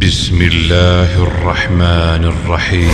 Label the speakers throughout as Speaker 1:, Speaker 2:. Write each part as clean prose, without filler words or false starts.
Speaker 1: بسم الله الرحمن الرحيم.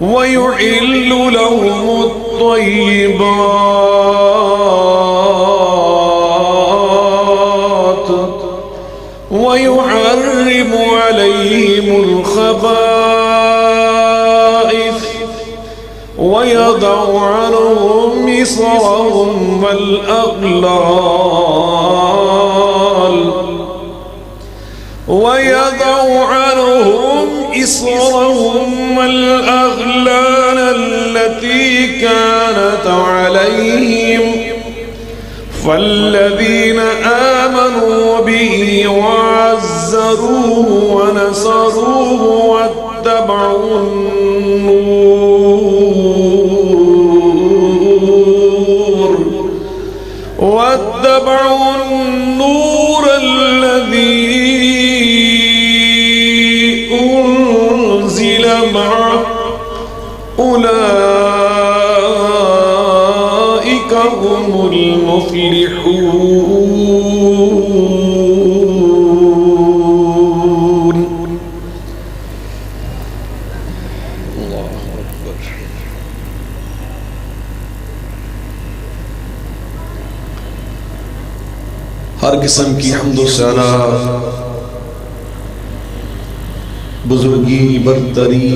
Speaker 2: ويحل لهم الطيبات ويحرم عليهم الخبائث ويضع عنهم إصرهم والأغلال إصرهم والأغلال التي كانت عليهم فالذين آمنوا به وعزروه ونصروه واتبعوا النور الذي أنزل معه أولئك هم المفلحون. ہر قسم کی حمد و ثنا، بزرگی، برتری،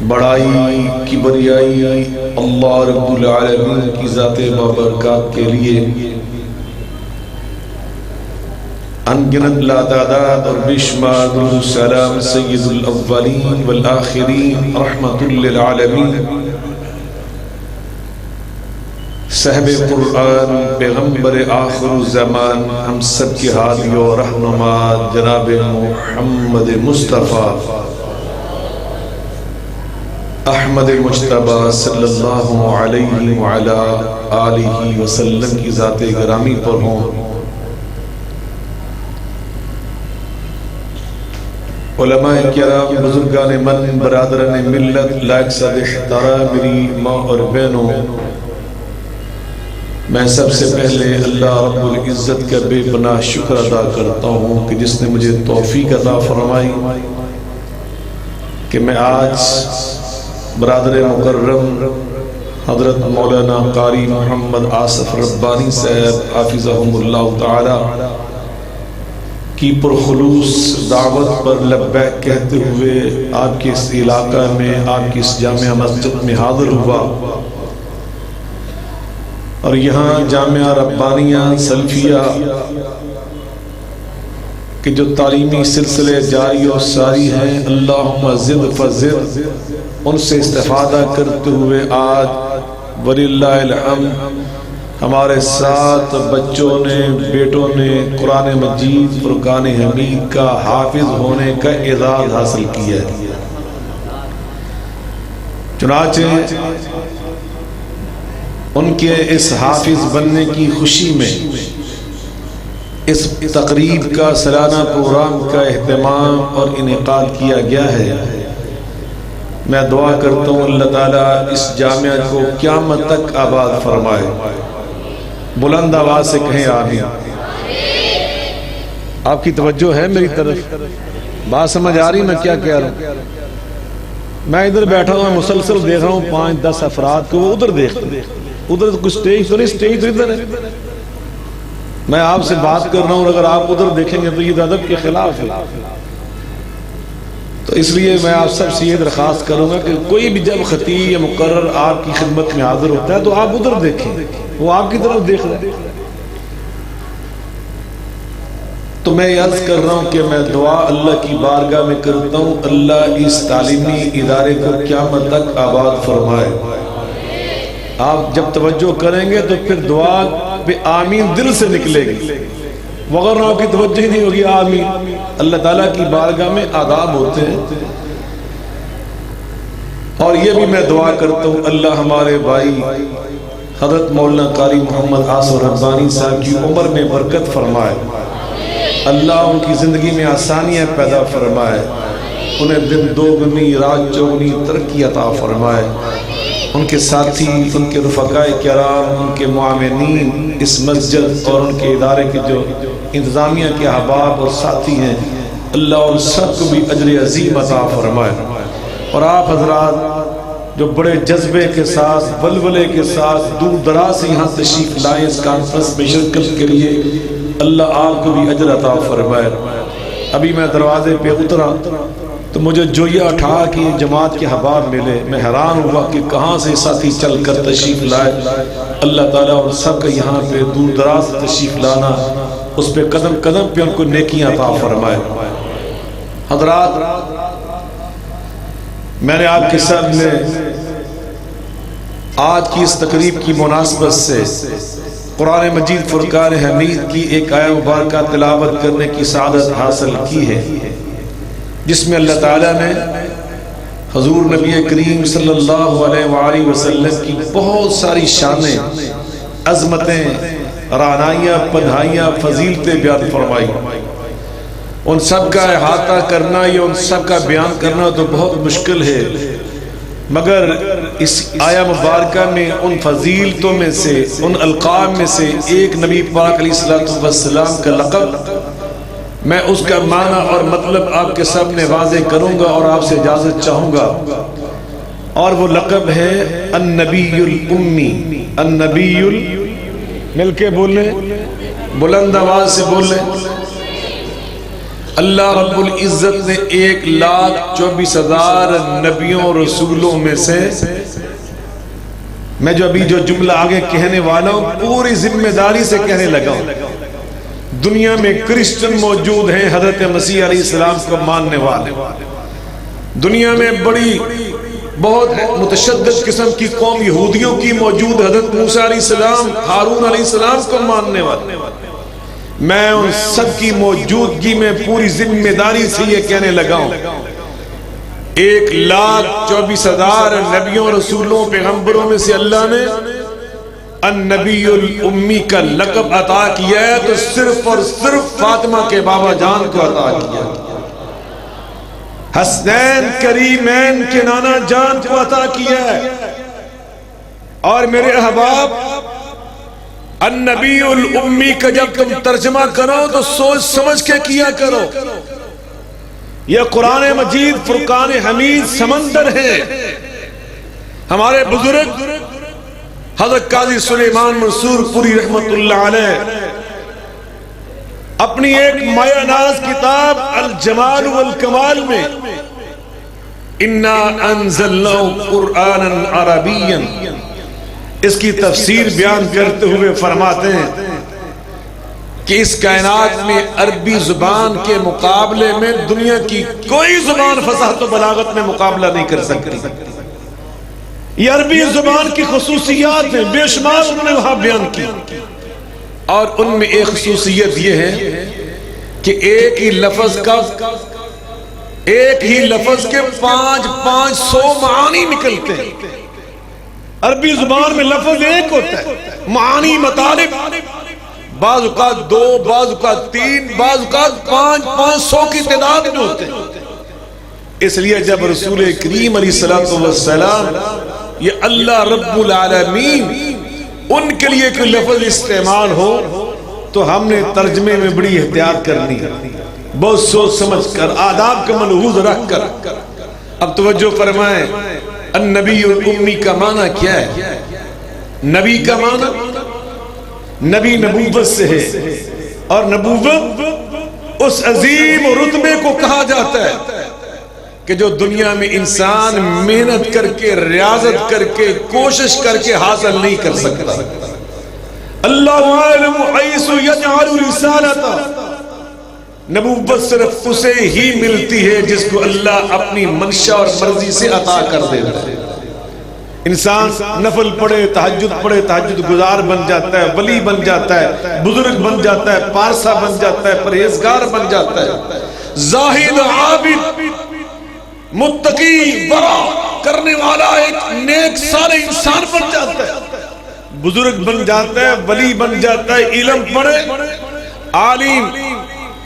Speaker 2: بڑائی، کبریائی اللہ رب العالمین کی ذات بابرکات کے لیے انگنت لا تعداد اور بے شمار درود و سلام سید الاولین والآخرین رحمت للعالمین، صاحب قرآن، پیغمبر آخر الزمان، ہم سب کے ہادی و رہنما جناب محمد مصطفیٰ احمد مجتبی صلی اللہ علیہ وعلا آلہ وسلم کی ذات گرامی پر ہوں۔ علماء کرام، بزرگان من، برادران ملت، لائق صد احترام میری ماں اور بہنوں، میں سب سے پہلے اللہ رب العزت کا بے پناہ شکر ادا کرتا ہوں کہ جس نے مجھے توفیق عطا فرمائی کہ میں آج برادر مکرم حضرت مولانا قاری محمد آصف ربانی صاحب حافظہم اللہ تعالی کی پرخلوص دعوت پر لبیک کہتے ہوئے آپ کے اس علاقہ میں، آپ کی اس جامعہ مسجد میں حاضر ہوا، اور یہاں جامعہ ربانیہ سلفیہ کہ جو تعلیمی سلسلے جاری و ساری ہیں، اللہم زد فزد، ان سے استفادہ کرتے ہوئے آج وللہ الحمد ہمارے ساتھ بچوں نے، بیٹوں نے قرآن مجید فرقان حمید کا حافظ ہونے کا اعزاز حاصل کیا ہے۔ چنانچہ ان کے اس حافظ بننے کی خوشی میں اس تقریب کا سالانہ پروگرام کا اہتمام اور انعقاد کیا گیا ہے۔ میں دعا کرتا ہوں اللہ تعالیٰ اس جامعہ کو قیامت تک آباد فرمائے۔ بلند آواز سے کہیں آمین۔ آپ کی توجہ ہے میری طرف؟ بات سمجھ آ رہی میں کیا کہہ رہا ہوں؟ میں ادھر بیٹھا ہوں، مسلسل دیکھ رہا ہوں 5-10 افراد کو، وہ ادھر دیکھتے ہیں، ادھر کوئی سٹیج تو نہیں، سٹیج تو ادھر ہے۔ میں آپ سے بات کر رہا ہوں، اگر آپ ادھر دیکھیں گے تو یہ ادب کے خلاف ہے۔ تو اس لیے میں آپ سب سے یہ درخواست کروں گا کہ کوئی بھی جب خطیب یا مقرر آپ کی خدمت میں حاضر ہوتا ہے تو آپ ادھر دیکھیں، وہ آپ کی طرف دیکھ رہے ہیں۔ تو میں عرض کر رہا ہوں کہ میں دعا اللہ کی بارگاہ میں کرتا ہوں، اللہ اس تعلیمی ادارے کو قیامت تک آباد فرمائے۔ آپ جب توجہ کریں گے تو پھر دعا پہ آمین دل سے نکلے گی، وغیرہ آپ کی توجہ ہی نہیں ہوگی آمین۔ اللہ تعالیٰ کی بارگاہ میں آداب ہوتے ہیں، اور یہ بھی میں دعا کرتا ہوں اللہ ہمارے بھائی حضرت مولانا قاری محمد آصف ربانی صاحب کی عمر میں برکت فرمائے، اللہ ان کی زندگی میں آسانیاں پیدا فرمائے، انہیں دن دوگنی رات چوگنی ترقی عطا فرمائے، ان کے ساتھی، ان کے رفقائے کرام، ان کے معاونین اس مسجد اور ان کے ادارے کے جو انتظامیہ کے احباب اور ساتھی ہیں، اللہ ان سب کو بھی اجر عظیم عطا فرمائے۔ اور آپ حضرات جو بڑے جذبے کے ساتھ، ولولے کے ساتھ دور دراز سے یہاں تشریف لائے اس کانفرنس میں شرکت کے لیے، اللہ آپ کو بھی اجر عطا فرمائے۔ ابھی میں دروازے پہ اترا تو مجھے جویا اٹھا کہ جماعت کے احباب ملے، میں حیران ہوا کہ کہاں سے ساتھی چل کر تشریف لائے۔ اللہ تعالیٰ ان سب کا یہاں پہ دور دراز سے تشریف لانا، اس پہ قدم قدم پہ ان کو نیکیاں عطا فرمائے۔ حضرات، میں نے آپ کے سامنے آج کی اس تقریب کی مناسبت سے قرآن مجید فرقان حمید کی ایک آیہ مبارکہ تلاوت کرنے کی سعادت حاصل کی ہے، جس میں اللہ تعالیٰ نے حضور نبی کریم صلی اللہ علیہ وآلہ وسلم کی بہت ساری شانیں، عظمتیں، رعنائیاں، پنہائیاں، فضیلتیں بیان فرمائی۔ ان سب کا احاطہ کرنا یا ان سب کا بیان کرنا تو بہت مشکل ہے، مگر اس آیہ مبارکہ میں ان فضیلتوں میں سے، ان القاب میں سے ایک نبی پاک علیہ السلام کا لقب، میں اس کا معنی اور مطلب آپ کے سامنے واضح کروں گا اور آپ سے اجازت چاہوں گا، اور وہ لقب ہے النبی الامی، النبی مل کے بولیں، بلند آواز سے بولیں۔ اللہ رب العزت نے 1,24,000 نبیوں اور رسولوں میں سے میں جو جملہ آگے کہنے والا ہوں پوری ذمہ داری سے کہنے لگا ہوں۔ دنیا میں کرسچن موجود ہیں حضرت مسیح علیہ السلام کو ماننے والے، دنیا میں بڑی بہت متشدد قسم کی قوم یہودیوں کی موجود، حضرت موسیٰ علیہ السلام، ہارون علیہ السلام کو ماننے والے۔ میں ان سب کی موجودگی میں پوری ذمہ داری سے یہ کہنے لگا ہوں 1,24,000 نبیوں رسولوں پیغمبروں میں سے اللہ نے النبی الامی کا لقب عطا کیا ہے تو صرف اور صرف فاطمہ کے بابا جان کو عطا کیا، حسنین کریمین کے نانا جان کو عطا کیا ہے۔ اور میرے احباب النبی الامی کا جب تم ترجمہ کرو تو سوچ سمجھ کے کیا کرو۔ یہ قرآن مجید فرقان حمید سمندر ہے۔ ہمارے بزرگ حضرت قاضی سلیمان منصور پوری رحمت اللہ علیہ اپنی ایک مایہ ناز کتاب الجمال والکمال میں انا انزلناه قرآنا عربیا اس کی تفسیر بیان کرتے ہوئے فرماتے ہیں کہ اس کائنات میں عربی زبان کے مقابلے میں دنیا کی کوئی زبان فصاحت و بلاغت میں مقابلہ نہیں کر سکتی۔ یہ عربی زبان کی خصوصیات ہیں، بے شمار انہوں نے وہاں بیان کی، اور ان میں ایک خصوصیت یہ ہے کہ ایک ہی لفظ کے 500 معانی نکلتے ہیں۔ عربی زبان میں لفظ ایک ہوتا ہے، معانی مطالب بعض اوقات 2، بعض اوقات 3، بعض اوقات 500 کی تعداد میں ہوتے ہیں۔ اس لیے جب رسول کریم علیہ السلام یہ اللہ رب العالمین ان کے لیے کوئی لفظ استعمال ہو تو ہم نے ترجمے میں بڑی احتیاط کرنی ہے، بہت سوچ سمجھ کر، آداب کا ملحوظ رکھ کر۔ اب توجہ فرمائیں، النبی الامی کا معنی کیا ہے؟ نبی کا معنی نبی نبوت سے ہے، اور نبوت اس عظیم رتبے کو کہا جاتا ہے کہ جو دنیا میں انسان محنت کر کے، ریاضت کر کے، کوشش کر کے حاصل نہیں کر سکتا۔ اللہ عالم حیث یجعل رسالتہ، نبوت صرف اسے ہی ملتی ہے جس کو اللہ اپنی منشا اور مرضی سے عطا کر دیتا ہے۔ انسان نفل پڑھے، تہجد پڑھے، تہجد گزار بن جاتا ہے، ولی بن جاتا ہے، بزرگ بن جاتا ہے، پارسا بن جاتا ہے، پرہیزگار بن جاتا ہے، زاہد، عابد، متقی، ورع کرنے والا ایک نیک صالح انسان بن جاتا ہے، بزرگ بن جاتا ہے، ولی بن جاتا ہے، علم پڑھے، عالم،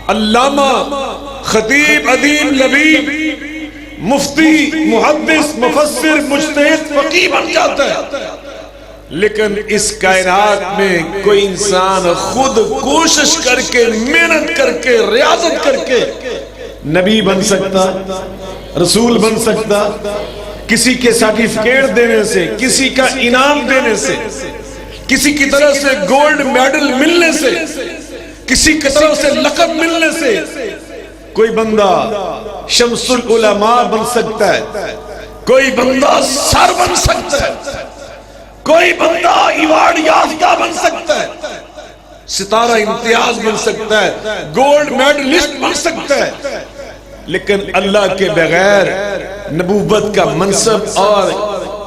Speaker 2: علامہ، خطیب، ادیب، لبیب، مفتی، محدث، مفسر، مجتہد، فقیہ بن جاتا ہے۔ لیکن اس کائنات میں کوئی انسان خود کوشش کر کے، محنت کر کے، ریاضت کر کے نبی بن سکتا، رسول بن سکتا؟ کسی کے سرٹیفکیٹ دینے سے، کسی کا انعام دینے سے، کسی کی طرف سے گولڈ میڈل ملنے سے، کسی کی طرف سے لقب ملنے سے کوئی بندہ شمس العلماء بن سکتا ہے، کوئی بندہ سر بن سکتا ہے، کوئی بندہ ایوارڈ یافتہ بن سکتا ہے، ستارہ امتیاز بن سکتا ہے، گولڈ میڈلسٹ بن سکتا ہے، لیکن اللہ کے بغیر نبوت کا منصب اور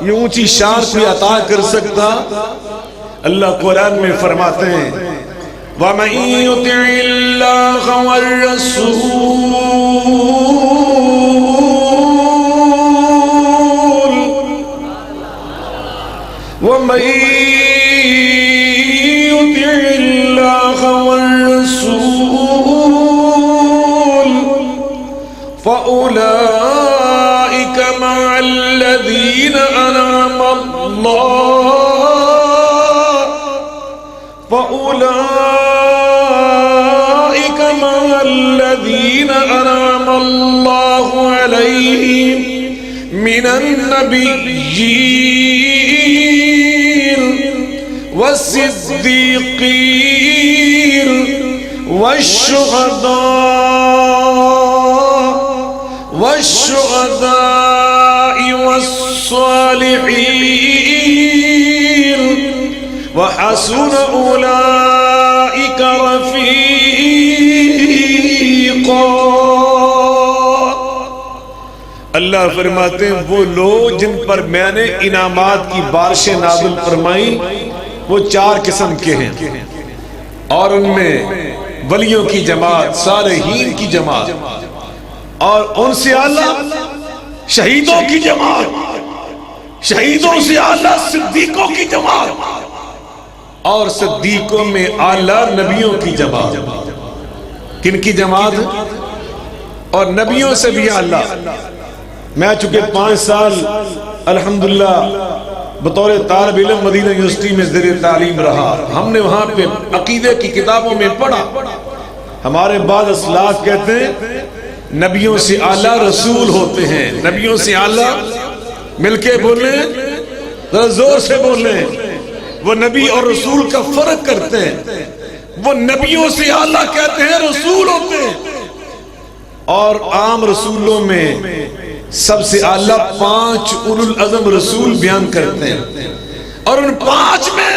Speaker 2: یہ اونچی شان کوئی عطا کر سکتا؟ اللہ قرآن میں فرماتے ہیں وَمَن يُطِعِ اللَّهَ وَالرَّسُولَ وَمَن يُطِعِ اللَّهَ وَالرَّسُولَ فَأُولَئِكَ مَعَ الَّذِينَ أَنْعَمَ اللَّهُ فَأُولَئِكَ مَعَ الَّذِينَ أَنْعَمَ اللَّهُ عَلَيْهِمْ مِنَ النَّبِيِّينَ والصدیقین والشهداء والصالحين وحسن أولئك رفيقا. اللہ فرماتے ہیں وہ لوگ جن پر میں نے انعامات کی بارشیں نازل فرمائی وہ 4 قسم کے ہیں، اور ان میں ولیوں کی جماعت، صالحین کی جماعت، اور ان سے اعلیٰ شہیدوں کی جماعت، شہیدوں سے اعلیٰ صدیقوں کی جماعت، اور صدیقوں میں اعلیٰ نبیوں کی جماعت. کن کی جماعت؟ اور نبیوں سے بھی اعلیٰ. میں چونکہ 5 سال الحمدللہ بطور طالب علم مدینہ یونیورسٹی میں زیر تعلیم رہا. ہم نے وہاں پہ عقیدے کی کتابوں میں پڑھا، ہمارے بعض اسلاف کہتے ہیں نبیوں سے اعلیٰ رسول ہوتے ہیں. نبیوں سے اعلیٰ، مل کے بولیں، ذرا زور سے بولیں. وہ نبی اور رسول کا فرق کرتے ہیں. وہ نبیوں سے اعلیٰ کہتے ہیں رسول ہوتے ہیں. اور عام رسولوں میں سب سے اعلیٰ 5 اولو العزم رسول بیان کرتے ہیں، اور ان 5 میں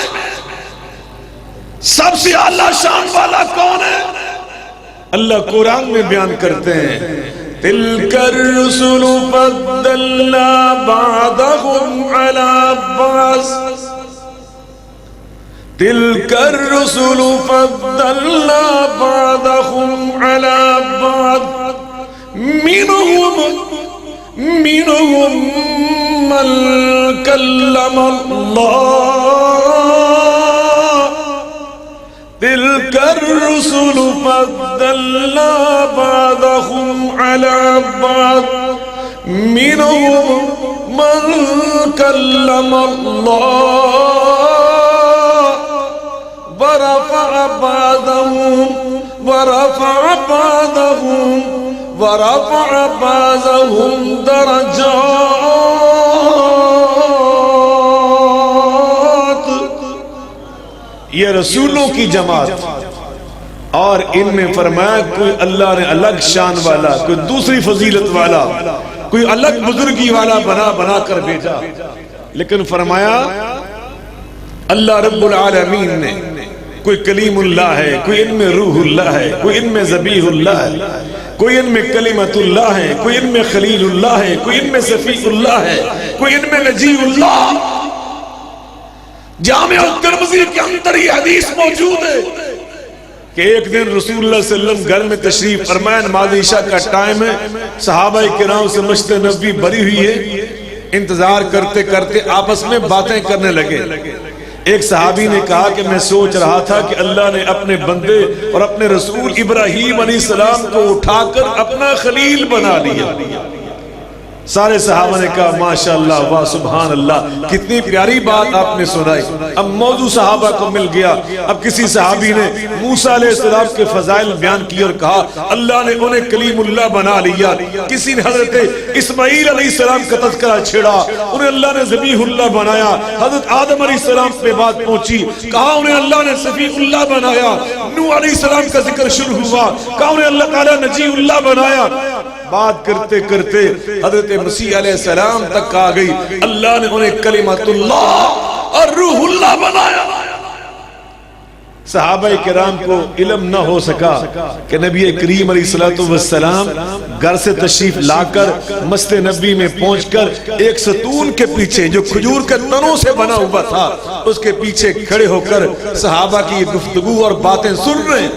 Speaker 2: سب سے اعلیٰ شان والا کون ہے؟ اللہ قرآن میں بیان کرتے ہیں تِلْكَ الرُّسُلُ فَضَّلْنَا بَعْضَهُمْ عَلَى بَعْضٍ تِلْكَ الرُّسُلُ فَضَّلْنَا بَعْضَهُمْ عَلَى بَعْضٍ مِّنْهُمْ مَنْ كَلَّمَ اللَّهُ تِلْكَ الرُّسُلُ فَضَّلْنَا بَعْضَهُمْ عَلَى بَعْضٍ مِّنْهُمْ مَنْ كَلَّمَ اللَّهُ وَرَفَعَ بَعْضَهُمْ دَرَجَاتٍ. یہ رسولوں کی جماعت، اور ان میں فرمایا کوئی اللہ نے الگ شان والا، کوئی دوسری فضیلت والا، کوئی الگ بزرگی والا بنا کر بھیجا. لیکن فرمایا اللہ رب العالمین نے کوئی کلیم اللہ ہے، کوئی ان میں روح اللہ ہے، کوئی ان میں ذبیح اللہ ہے، کوئی ان میں کلمت اللہ ہے، کوئی ان میں خلیل اللہ ہے، کوئی ان میں صفی اللہ ہے، کوئی ان میں نجی اللہ. جامع الترمذی کے اندر یہ حدیث موجود ہے کہ ایک دن رسول اللہ صلی اللہ علیہ وسلم گھر میں تشریف فرمائے، نماز عشاء کا ٹائم ہے، صحابہ کرام سے مشت نبوی بری ہوئی ہے. انتظار کرتے کرتے آپس میں باتیں کرنے لگے. ایک صحابی نے کہا کہ میں سوچ رہا تھا کہ اللہ نے اپنے بندے اور اپنے رسول ابراہیم علیہ السلام کو اٹھا کر اپنا خلیل بنا لیا. سارے صحابہ نے کہا ماشاءاللہ، واہ سبحان اللہ، کتنی پیاری بات آپ نے سنائی. اب موضوع صحابہ کو مل گیا. اب کسی صحابی نے موسیٰ علیہ السلام کے فضائل بیان کی اور کہا اللہ نے انہیں کلیم اللہ بنا لیا. کسی نے حضرت اسماعیل علیہ السلام کا تذکرہ چھیڑا، انہیں اللہ نے ذبیح اللہ بنایا. حضرت آدم علیہ السلام پہ بات پہنچی، کہا انہیں اللہ نے صفی اللہ بنایا. نوح علیہ السلام کا ذکر شروع ہوا، کہا انہیں اللہ تعالیٰ نجی اللہ بنایا. بات کرتے کرتے حضرت مسیح علیہ السلام تک آ گئی. اللہ نے انہیں کلمت اللہ اور روح اللہ بنایا. صحابہ کرام کو علم نہ ہو سکا کہ نبی کریم علیہ السلام گھر سے تشریف لا کر مسجد نبی میں پہنچ کر ایک ستون کے پیچھے جو کھجور کے تنوں سے بنا ہوا تھا اس کے پیچھے کھڑے ہو کر صحابہ کی گفتگو اور باتیں سن رہے ہیں.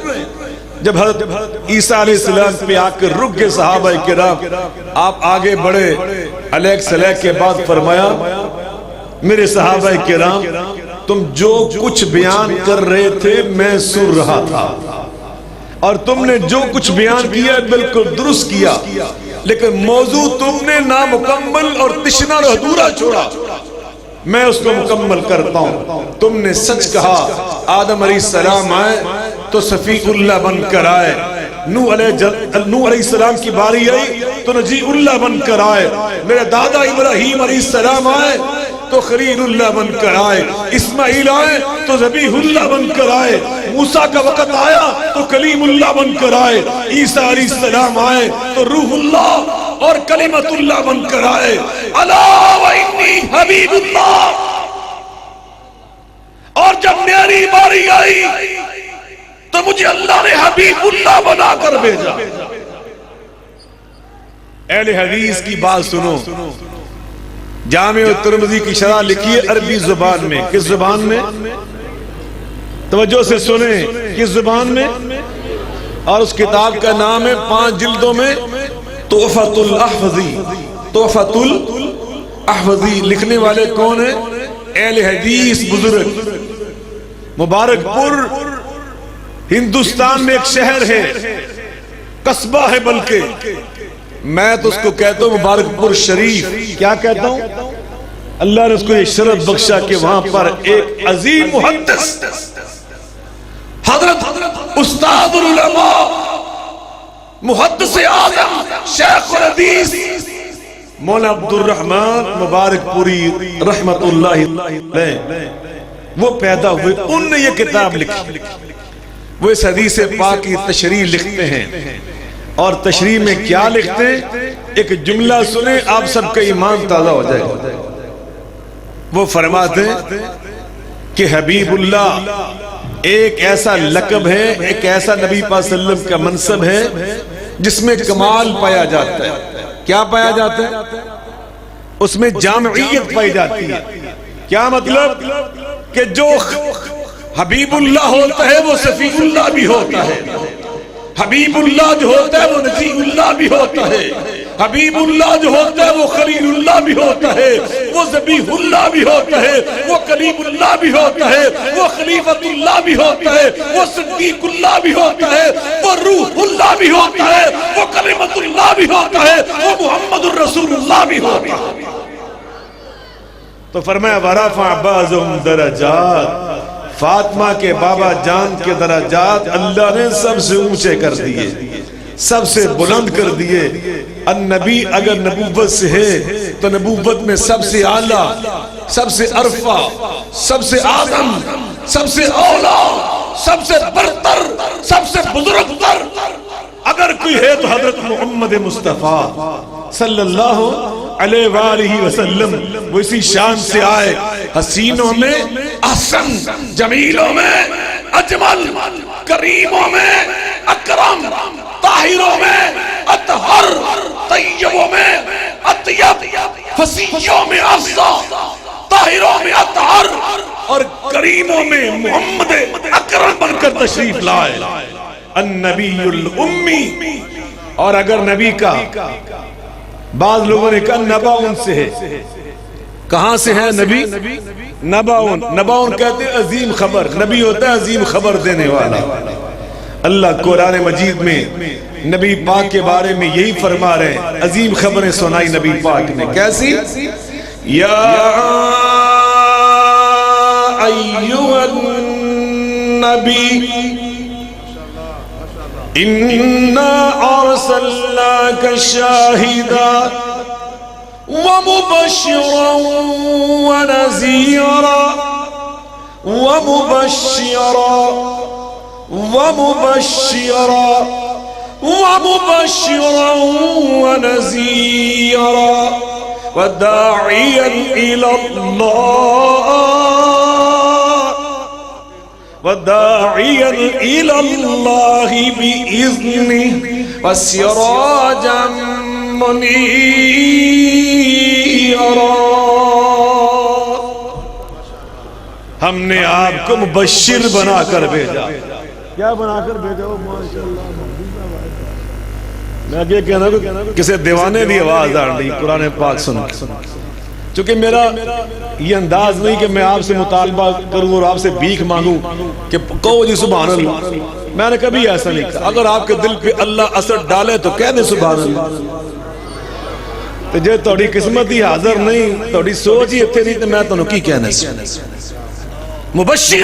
Speaker 2: جب حضرت عیسیٰ علیہ السلام پہ آ کر رک گئے صحابہ کرام، آپ آگے بڑھے، علیہ السلام کے بعد فرمایا میرے صحابہ کرام تم جو کچھ بیان کر رہے تھے میں سن رہا تھا، اور تم نے جو کچھ بیان کیا بالکل درست کیا، لیکن موضوع تم نے نامکمل اور تشنا اور ادھورا چھوڑا، میں اس کو مکمل کرتا ہوں. تم نے سچ کہا آدم علیہ السلام آئے تو صفی اللہ بن کر آئے، نوح علیہ السلام کی باری آئی تو نجی اللہ بن کر آئے، میرے دادا ابراہیم علیہ السلام آئے تو خلیل اللہ بن کر آئے، اسماعیل آئے تو ذبیح اللہ بن کر آئے، موسیٰ کا وقت آیا تو کلیم اللہ بن کر آئے، عیسیٰ علیہ السلام آئے تو روح اللہ اور کلمت اللہ بن کر آئے۔ الا وانی حبیب اللہ، اور جب میری باری آئی تو مجھے اللہ نے حبیب اللہ بنا کر بھیجا۔ اہل حدیث کی بات سنو، جامع ترمذی کی شرح لکھی ہے عربی زبان میں۔ کس زبان میں؟ توجہ سے سنیں، کس زبان میں؟ اور اس کتاب کا نام ہے 5 جلدوں میں تحفۃ الاحوذی۔ تحفۃ الاحوذی لکھنے والے کون ہیں؟ اہل حدیث بزرگ۔ مبارک پور ہندوستان میں ایک شہر ہے، قصبہ ہے، بلکہ میں تو اس کو کہتا ہوں مبارک پور شریف۔ کیا کہتا ہوں؟ اللہ نے اس کو یہ شرف بخشا کہ وہاں پر ایک عظیم محدث حضرت استاد العلماء محدث اعظم شیخ الحدیث مولانا عبد الرحمن مبارک پوری رحمت اللہ علیہ وہ پیدا ہوئے۔ ان نے یہ کتاب لکھی، وہ اس حدیث پاک کی تشریح لکھتے ہیں، اور تشریح میں کیا لکھتے ہیں؟ ایک جملہ سنیں، آپ سب کا ایمان تازہ ہو جائے گا۔ وہ فرماتے ہیں کہ حبیب اللہ ایک ایسا لقب ہے، ایک ایسا نبی پاک صلی اللہ علیہ وسلم کا منصب ہے جس میں کمال پایا جاتا ہے۔ کیا پایا جاتا ہے؟ اس میں جامعیت پائی جاتی ہے۔ کیا مطلب؟ کہ جو حبیب اللہ ہوتا ہے وہ صفی اللہ بھی ہوتا ہے، حبیب اللہ جو ہوتا ہے وہ نجی اللہ بھی ہوتا ہے، حبیب اللہ جو ہوتا ہے وہ خلیل اللہ بھی ہوتا ہے، وہ ذبیح اللہ بھی ہوتا ہے، وہ کلیم اللہ بھی ہوتا ہے، وہ خلیفت اللہ بھی ہوتا ہے، وہ صدیق اللہ بھی ہوتا ہے، وہ روح اللہ بھی ہوتا ہے، وہ کلمت اللہ بھی ہوتا ہے، وہ محمد الرسول اللہ بھی ہوتا ہے۔ تو فرمایا ورفع بعضهم درجات، فاطمہ کے بابا جان کے درجات اللہ نے سب سے اونچے کر دیے، سب سے بلند کر دیے۔ النبی اگر نبوت سے ہے تو نبوت میں سب سے اعلیٰ، سب سے ارفع، سب سے اعظم، سب سے اولا، سب سے برتر، سب سے بزرگ تر اگر کوئی ہے تو حضرت محمد مصطفیٰ صلی اللہ علیہ وآلہ وسلم۔ وہ اسی شان سے آئے، حسینوں میں احسن، جمیلوں میں اجمل، کریموں میں اکرم، طاہروں میں اطہر، طیبوں میں اطیب، فصیحوں میں افضل، طاہروں میں اطہر، اور کریموں میں محمد اکرم بن کر تشریف لائے۔ النبی الامی، اور اگر نبی کا بعض لوگوں نے کہا نباؤن سے ہے، کہاں سے ہے نبی؟ نباؤن، نباؤن کہتے ہیں عظیم خبر، نبی ہوتا ہے عظیم خبر دینے والا۔ اللہ قرآن مجید میں نبی پاک کے بارے میں یہی فرما رہے ہیں، عظیم خبریں سنائی نبی پاک نے۔ کیسی؟ یا ایھا النبی اِنَّا أَرْسَلْنَاكَ شَاهِدًا وَمُبَشِّرًا وَنَذِيرًا وَدَاعِيًا إِلَى اللَّهِ بِإِذْنِهِ وَسِرَاجًا مُنِيرًا۔ ہم نے آپ کو مبشر بنا کر بھیجا۔ کیا بنا کر بھیجا؟ میں آگے کہنا کہ کسی دیوانے دی آواز آ رہی قرآن پاک سن کے، چونکہ میرا یہ انداز نہیں کہ میں آپ سے مطالبہ کروں اور آپ سے بھیک مانگوں کہ کہو جی سبحان اللہ۔ میں نے کبھی ایسا نہیں کہا۔ اگر آپ کے دل پہ اللہ اثر ڈالے تو کہہ دیں سبحان اللہ۔ تو جو توڑی قسمت ہی حاضر نہیں، توڑی سوچ ہی اتھے نہیں، تو میں تو کی کہنے سے مبشر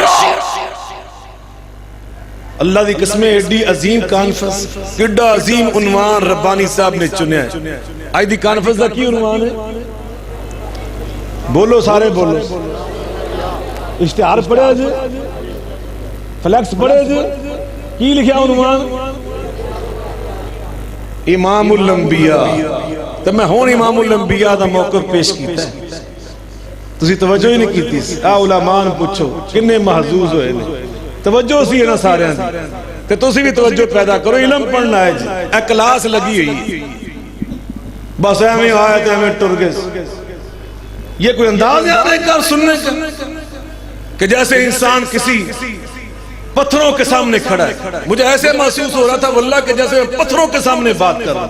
Speaker 2: اللہ دی قسمیں ایڈی عظیم کانفرنس، ایڈا عظیم عنوان ربانی صاحب نے چنے ہیں۔ آج دی کانفرنس دا کی عنوان ہے؟ بولو سارے بولو. اشتہار پڑھے جی, فلیکس پڑھے جی, کی لکھیا عنوان؟ امام الانبیاء. تو میں ہون امام الانبیاء دا موقف پیش کیتا ہے, تسی توجہ ہی نہیں کیتی. علماء پوچھو کنے محظوظ ہوئے نے, توجہ سی ہے نا سارے دی, تے تسی بھی توجہ پیدا کرو. علم پڑھنا ہے جی, اے کلاس لگی ہوئی, بس ایویں آئے تے ایویں ٹر گئے. یہ کوئی انداز ہے آپ کر سننے کا کہ جیسے انسان کسی پتھروں کے سامنے کھڑا ہے. مجھے ایسے محسوس ہو رہا تھا واللہ کہ جیسے میں پتھروں کے سامنے بات کر رہا ہوں.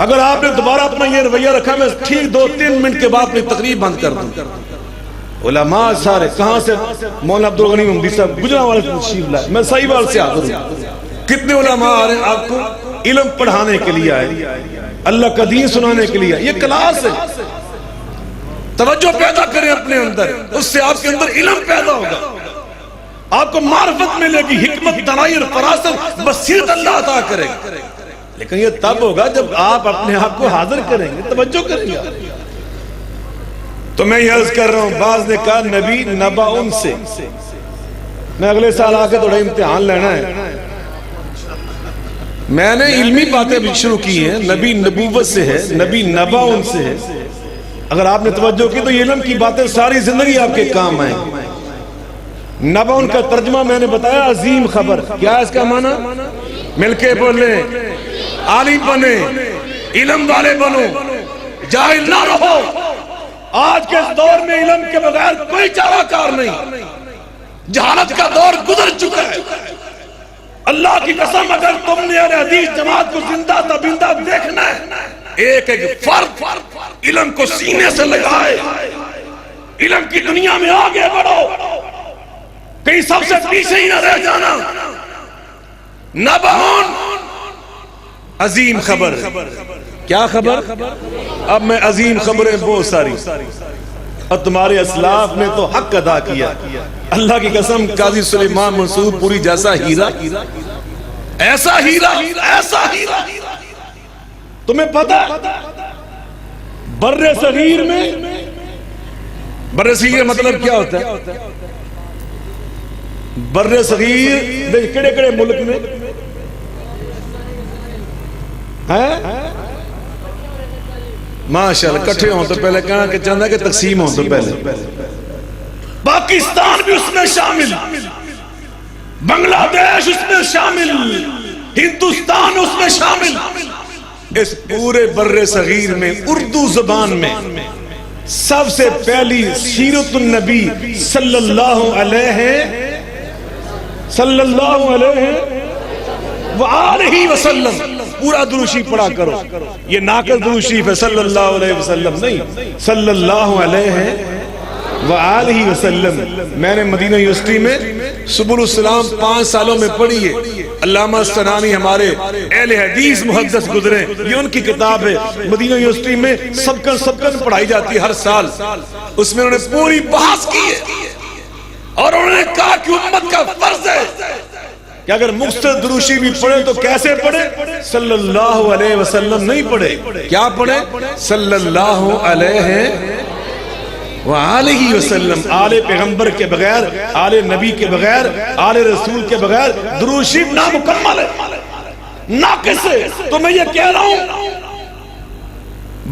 Speaker 2: اگر آپ نے دوبارہ اپنا یہ رویہ رکھا میں ٹھیک 2-3 منٹ کے بعد اپنی تقریر بند کر دوں. علماء سارے کہاں سے؟ مولانا عبدالغنی محمدی صاحب گجرانوالے سے تشریف لائے, میں صحیح بات سے حاضر ہوں. کتنے علماء آ رہے ہیں آپ کو علم پڑھانے کے لیے آئے, اللہ کا دین سنانے کے لیے. یہ کلاس ہے, توجہ پیدا کریں اپنے اندر, اس سے آپ کے اندر علم پیدا ہوگا, آپ کو معرفت ملے گی, حکمت, دانائی اور فراست, بصیرت اللہ عطا کرے گا. لیکن یہ تب ہوگا جب آپ اپنے آپ کو حاضر کریں گے, توجہ کریں گے. تو میں یہ عرض کر رہا ہوں, بعض نے کہا نبی نبا ان سے. میں اگلے سال آ کے تھوڑا امتحان لینا ہے. میں نے علمی باتیں بھی شروع کی ہیں. نبی نبوت سے ہے, نبی نبا ان سے ہے. اگر آپ نے توجہ کی تو یہ علم کی باتیں ساری زندگی آپ کے کام آئیں. نبا ان کا ترجمہ میں نے بتایا, عظیم خبر. کیا ہے اس کا معنی؟ مل کے بولیں, عالم بنے, علم والے بنو, جاہل نہ رہو. آج کے اس دور میں علم کے بغیر کوئی چارہ کار نہیں. جہالت کا دور گزر چکا ہے. اللہ کی قسم اگر تم نے اہل حدیث جماعت کو زندہ تبندہ دیکھنا ہے, ایک ایک فرد علم کو سینے سے لگائے, علم کی دنیا میں آگے بڑھو, کہیں سب سے پیچھے ہی نہ رہ جانا. نبعون عظیم خبر. کیا خبر؟ اب میں عظیم خبریں بہت ساری, اور تمہارے اسلاف نے تو حق ادا کیا. اللہ کی قسم قاضی سلیمان منصور پوری جیسا ہیرا, ایسا ہیرا, ایسا ہیرا. تمہیں پتا بر صغیر میں, بر صغیر مطلب کیا ہوتا ہے؟ بر صغیر کڑے کڑے ملک میں ماشاءاللہ کٹھے ہوں تو پہلے کہنا کہ چاہتا ہے کہ تقسیم ہوں تو پہلے. پاکستان بھی اس میں شامل, بنگلہ دیش اس میں شامل, ہندوستان اس میں شامل. اس پورے بر صغیر میں اردو زبان میں سب سے پہلی سیرت النبی صلی اللہ علیہ وآلہ وسلم. پورا دروشی پڑھا کرو, یہ ناقص دروشی ہے صلی اللہ علیہ وسلم نہیں, صلی اللہ علیہ وآلہ وسلم. میں نے مدینہ یونیورسٹی میں سبل السلام 5 سالوں میں پڑھی ہے. علامہ السنانی ہمارے اہل حدیث محدث گزرے, یہ ان کی کتاب ہے. مدینہ یونیورسٹی میں سبکن پڑھائی جاتی ہے ہر سال. اس میں انہوں نے پوری بحث کی ہے اور انہوں نے کہا کہ امت کا فرض ہے کہ اگر مختصر دروشی بھی پڑھے تو کیسے پڑھے؟ صلی اللہ علیہ وسلم نہیں پڑھے. کیا پڑھے؟ صلی اللہ علیہ وآلہ وسلم. آل پیغمبر کے بغیر, آل نبی کے بغیر, آل رسول کے بغیر دروشی نامکمل ہے, ناقص ہے. تو میں یہ کہہ رہا ہوں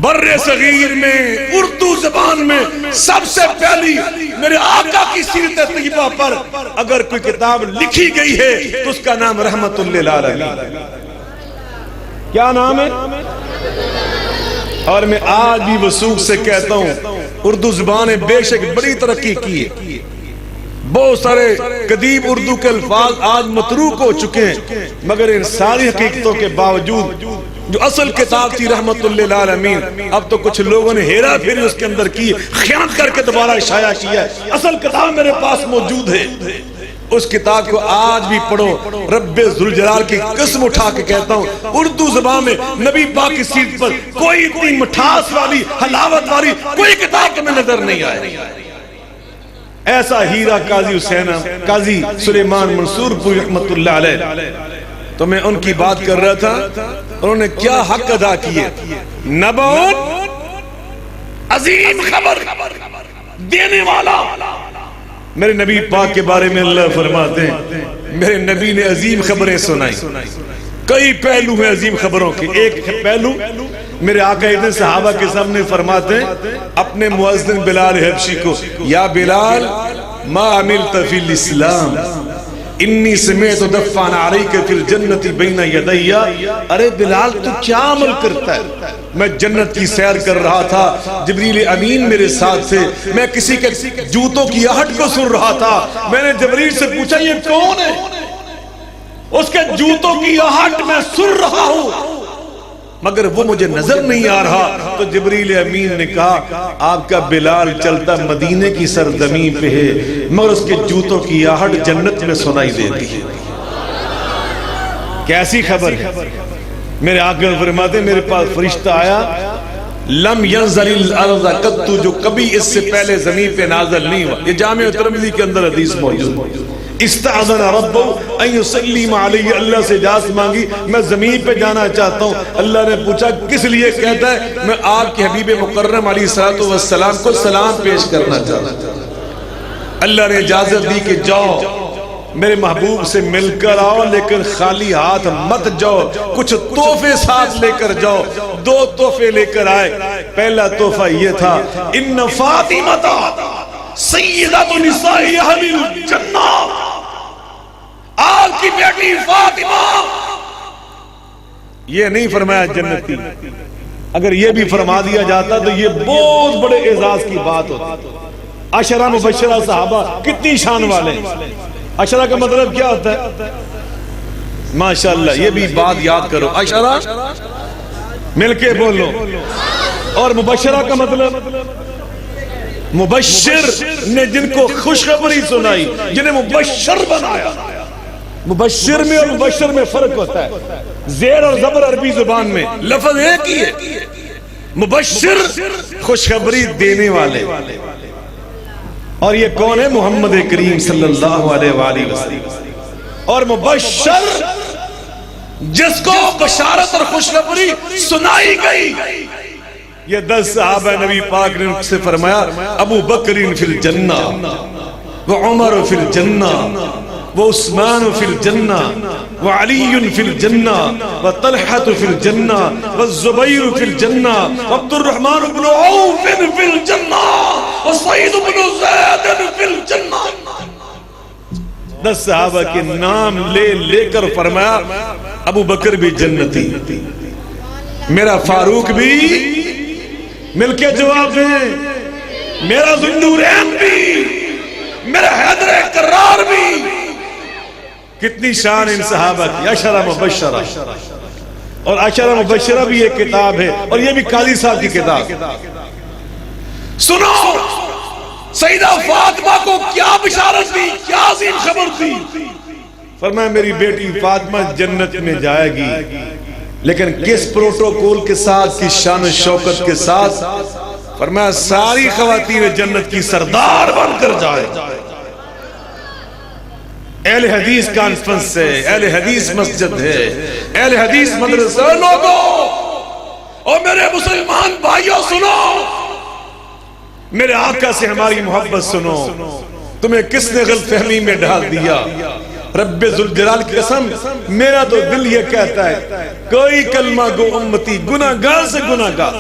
Speaker 2: بر صغیر میں اردو زبان میں سب سے پہلی میرے آقا کی سیرت طیبہ پر اگر کوئی کتاب لکھی گئی ہے تو اس کا نام رحمت للعالمین. کیا نام ہے؟ اور میں آج بھی وثوق سے کہتا ہوں اردو زبان نے بے شک بڑی ترقی کی ہے. بہت سارے قدیم اردو کے الفاظ آج متروک ہو چکے ہیں, مگر ان ساری حقیقتوں کے باوجود جو اصل کتاب تھی رحمت للعالمین, اب تو کچھ لوگوں نے ہیرا پھیری اس کے اندر کی, خیانت کر کے دوبارہ شائع کیا ہے. اصل کتاب میرے پاس موجود ہے. اس کتاب کو آج بھی پڑھو. رب ذوالجلال کی قسم اٹھا کے کہتا ہوں اردو زبان میں نبی پاک کی سیرت پر کوئی اتنی مٹھاس والی, حلاوت والی کوئی کتاب میں نظر نہیں آئے. ایسا ہیرا قاضی حسین, قاضی سلیمان منصور پوری رحمت اللہ علیہ. تو میں ان کی بات کر رہا تھا, انہوں نے کیا حق ادا کیے. نبعون عظیم خبر دینے والا. میرے نبی پاک کے بارے میں اللہ فرماتے ہیں میرے نبی نے عظیم خبریں سنائی. کئی پہلو ہیں عظیم خبروں کے. ایک پہلو میرے آقا اتنے صحابہ کے سامنے فرماتے ہیں اپنے مؤذن بلال حبشی کو, یا بلال ما عملت فی الاسلام انی سمعت دفعا علیک فی الجنت بین یدی. ارے بلال تو کیا عمل کرتا ہے؟ میں جنت کی سیر کر رہا تھا, جبریل امین میرے ساتھ تھے, میں کسی کے جوتوں کی آہٹ کو سن رہا تھا. میں نے جبریل سے پوچھا یہ کون ہے؟ اس کے جوتوں کی آہٹ میں سن رہا ہوں مگر وہ مجھے نظر نہیں آ رہا. تو جبریل امین نے کہا آپ کا بلال چلتا مدینے کی سرزمین پہ ہے مگر اس کے جوتوں کی آہٹ جنت میں سنائی دیتی ہے. کیسی خبر ہے؟ میرے آقا فرماتے میرے پاس فرشتہ آیا لم ينزل الارض قط, جو کبھی اس سے پہلے زمین پہ نازل نہیں ہوا. یہ جامع ترمذی کے اندر حدیث موجود ہے. استعاذن ربہ ان یسلم علیہ, اللہ سے اجازت مانگی میں زمین پہ جانا چاہتا ہوں. اللہ نے پوچھا کس لیے؟ کہتا ہے میں آپ کے حبیب مکرم علیہ الصلوۃ والسلام کو سلام پیش کرنا چاہتا ہوں. اللہ نے اجازت دی کہ جاؤ میرے محبوب سے مل کر آؤ لیکن خالی ہاتھ مت جاؤ, کچھ تحفے ساتھ لے کر جاؤ. 2 تحفے لے کر آئے. پہلا تحفہ یہ تھا ان فاطمہ سیدۃ نساء اہل الجنہ, آپ کی بیٹی فاطمہ. یہ نہیں فرمایا جنتی, اگر یہ بھی فرما دیا جاتا تو یہ بہت بڑے اعزاز کی بات ہوتی. عشرہ مبشرہ صحابہ کتنی شان والے ہیں. عشرہ کا مطلب کیا ہوتا ہے؟ ماشاءاللہ یہ بھی بات یاد کرو. عشرہ مل کے بولو. اور مبشرہ کا مطلب مبشر نے جن کو خوشخبری سنائی, جنہیں مبشر بنایا. مبشر میں اور مبشر میں فرق ہوتا ہے. زیر اور زبر عربی زبان میں لفظ ایک ہی ہے. مبشر خوشخبری دینے والے, اور یہ کون ہے؟ محمد کریم صلی اللہ علیہ وآلہ وسلم. اور مبشر جس کو بشارت اور خوشخبری سنائی گئی. یہ 10 صحابہ نبی پاک نے سے فرمایا ابو بکر فی الجنہ وعمر فی الجنہ وعثمان فی الجنہ وعلی فی الجنہ وطلحہ فی الجنہ والزبیر فی الجنہ وعبد الرحمن بن عوف فی الجنہ وسعید بن زید فی الجنہ. 10 صحابہ کے نام لے لے کر فرمایا ابو بکر بھی جنتی, میرا فاروق بھی, مل کے جواب دیں, میرا ذوالنورین بھی, میرا حیدر کرار بھی. کتنی شان ان صحابہ کی. عشرہ مبشرہ, اور عشرہ مبشرہ بھی ایک کتاب ہے, اور یہ بھی قاضی صاحب کی کتاب. سنو سیدہ فاطمہ کو کیا بشارت دی, کیا عظیم خبر دی. فرمایا میری بیٹی فاطمہ جنت میں جائے گی لیکن کس پروٹوکول کے ساتھ, کس شان و شوکت کے ساتھ؟ فرمایا ساری خواتین جنت کی سردار بن کر جائے. اہل حدیث کانفرنس ہے, اہل حدیث مسجد ہے, اہل حدیث مدرسہ. لوگوں اور میرے مسلمان بھائیوں سنو, میرے آقا سے ہماری محبت سنو. تمہیں کس نے غلط فہمی میں ڈال دیا؟ رب ذوالجلال کی قسم میرا تو دل یہ کہتا ہے کوئی کلمہ گو امتی گناہگار سے گناہگار,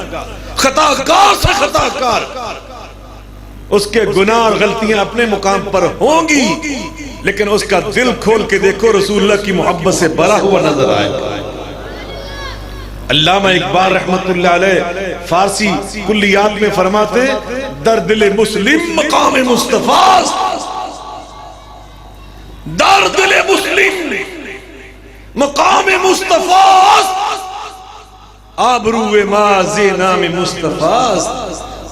Speaker 2: خطاکار سے خطاکار, اس کے گناہ اور غلطیاں اپنے مقام پر ہوں گی لیکن اس کا دل کھول کے دیکھو رسول اللہ کی محبت سے بھرا ہوا نظر آئے گا. علامہ اقبال رحمت اللہ علیہ فارسی کلیات میں فرماتے در دل مسلم مقام مصطفیٰ, در دل مسلم مقام مصطفیٰ, آبرو ماضی نام مصطفیٰ.